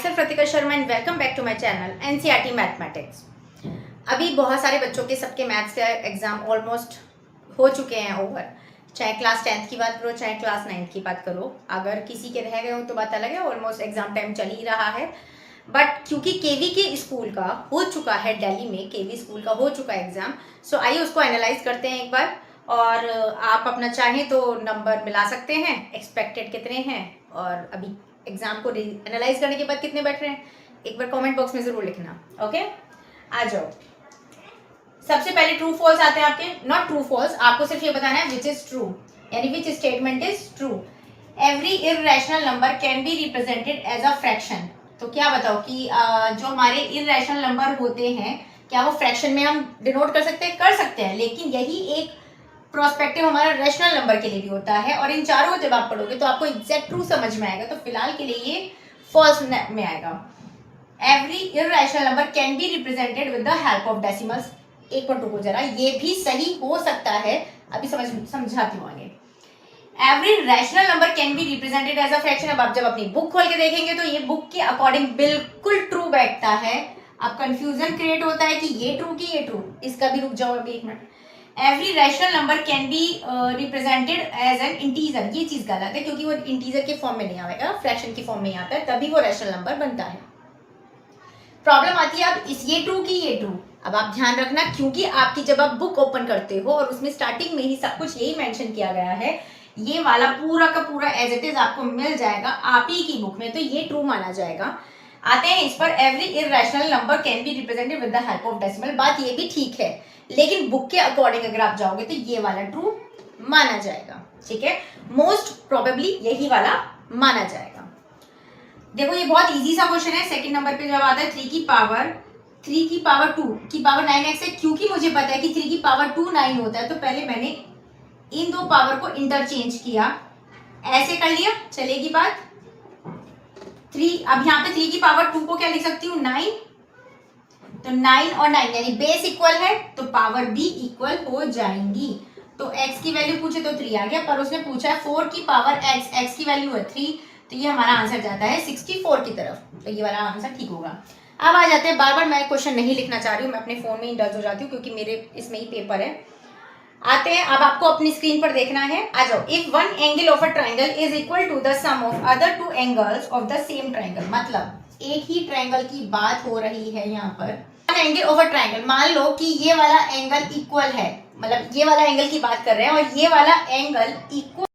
myself Ratika Sharma and welcome back to my channel NCERT Mathematics। अभी बहुत सारे बच्चों के सबके मैथ्स के एग्ज़ाम ऑलमोस्ट हो चुके हैं ओवर। चाहे क्लास 10th की बात करो चाहे क्लास 9th की बात करो, अगर किसी के रह गए हो तो बात अलग है, ऑलमोस्ट एग्ज़ाम टाइम चल ही रहा है। बट क्योंकि केवी के स्कूल का हो चुका है, दिल्ली में केवी स्कूल का हो चुका है एग्ज़ाम, सो आइए उसको एनालाइज करते हैं एक बार। और आप अपना चाहें तो नंबर मिला सकते हैं, एक्सपेक्टेड कितने हैं और अभी एग्जाम को एनालाइज करने के बाद कितने बैठ रहे हैं, एक बार कमेंट बॉक्स में जरूर लिखना। ओके, आ जाओ। सबसे पहले ट्रू फॉल्स आते हैं आपके, नॉट ट्रू फॉल्स, आपको सिर्फ ये बताना है विच इज ट्रू, यानी which statement is true. Every irrational number can be represented as a fraction. तो क्या बताओ कि जो हमारे इररेशनल नंबर होते हैं क्या वो फ्रैक्शन में हम डिनोट कर सकते हैं? कर सकते हैं, लेकिन यही एक प्रोस्पेक्टिव हमारा रैशनल नंबर के लिए भी होता है। और इन चारों को जब आप पढ़ोगे तो आपको एग्जैक्ट ट्रू समझ में आएगा, तो फिलहाल के लिए ये फॉल्स में आएगा। Every irrational number can be represented with the help of decimals. एक मिनट रुको जरा, ये भी सही हो सकता है, अभी समझाती हूँ आगे। Every rational number can be represented as a fraction. अब आप जब अपनी बुक खोल के देखेंगे तो ये बुक के अकॉर्डिंग बिल्कुल ट्रू बैठता है। अब कंफ्यूजन क्रिएट होता है कि ये ट्रू कि ये ट्रू, इसका भी रुक जाओ अभी एक minute. Every rational number can be represented as an integer, ये चीज गलत है क्योंकि वो इंटीजर के फॉर्म में नहीं आएगा, फ्रैक्शन की फॉर्म में आता है, तभी वो रैशनल नंबर बनता है। प्रॉब्लम आती है अब इस ये ट्रू कि ये ट्रू। अब आप ध्यान रखना, क्योंकि आपकी जब आप बुक ओपन करते हो और उसमें स्टार्टिंग में ही सब कुछ यही मेंशन किया गया है, ये वाला पूरा का पूरा एज इट इज आपको मिल जाएगा आप ही की बुक में, तो ये ट्रू माना जाएगा। आते हैं इस पर, every irrational number can be represented with the help of decimal. बात ये भी ठीक है, लेकिन बुक के अकॉर्डिंग अगर आप जाओगे तो ये वाला ट्रू माना जाएगा। ठीक है, मोस्ट प्रोबेबली यही वाला माना जाएगा। देखो ये बहुत इजी सा क्वेश्चन है। सेकंड नंबर पे जब आता है 3 की पावर 2 की पावर 9x है, क्योंकि मुझे पता है कि 3 की पावर 2 9 होता है, तो पहले मैंने इन दो पावर को इंटरचेंज किया, ऐसे कर लिया, चलेगी बात। 3, अब यहाँ पे 3 की पावर 2 को क्या लिख सकती हूँ 9, तो 9 और 9 यानी बेस इक्वल है तो पावर भी इक्वल हो जाएंगी। तो x की वैल्यू पूछे तो 3 आ गया, पर उसने पूछा है 4 की पावर x की वैल्यू है 3, तो ये हमारा आंसर जाता है 64 की तरफ, तो ये वाला आंसर ठीक होगा। अब आ जाते हैं, बार बार मैं क्वेश्चन नहीं लिखना चाह रही हूँ, मैं अपने फोन में इंडल्ज हो जाती हूँ क्योंकि मेरे इसमें ही पेपर है। आते हैं, अब आपको अपनी स्क्रीन पर देखना है, आ जाओ। If one angle of a triangle is equal to the sum of other two angles of the same triangle, मतलब एक ही ट्राइंगल की बात हो रही है यहाँ पर। एंगल ऑफ अ ट्राइंगल, मान लो कि ये वाला एंगल इक्वल है, मतलब ये वाला एंगल की बात कर रहे हैं और ये वाला एंगल इक्वल